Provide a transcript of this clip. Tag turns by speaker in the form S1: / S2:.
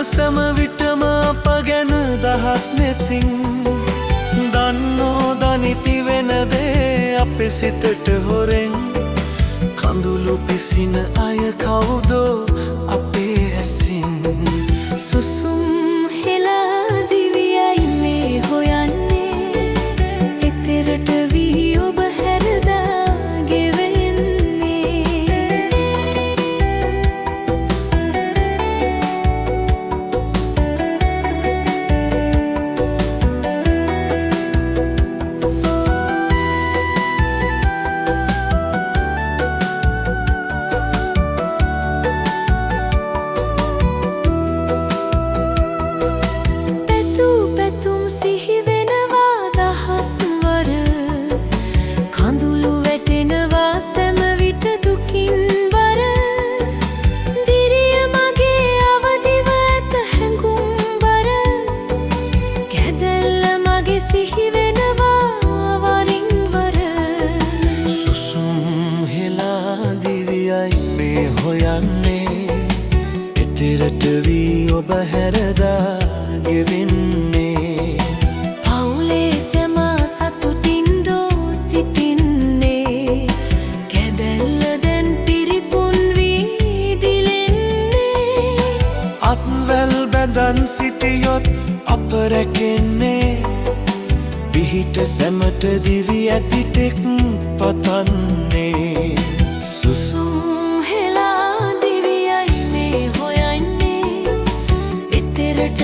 S1: සැම විටම අප ගැන දහස් නෙතින් දන්නෝ දනිති වෙන දේ අපේ සිතට හොරෙන් කඳුළු පිසින අය කවුදෝ අපේ ඇසින්
S2: සුසුම් හෙලා දිවියයි මේ හොයන්නේ එතරට වී ඔබ හැරදා ගෙවෙන්නේ
S1: එතරට වී ඔබ හැරදා ගෙවෙන්නේ
S2: පවුලේ සැම සතුටින්දෝ සිටින්නේ කැදැල්ල දැන් පිරිපුන් වී දිලෙන්නේ
S1: අත්වැල් බැඳන් සිටියොත් අප රැකෙන්නේ පිහිට සැමට දිවි ඇතිතෙක් පතන්නේ
S2: සුසුම් හෙලා දිවියයි මේ හොයන්නේ එතරට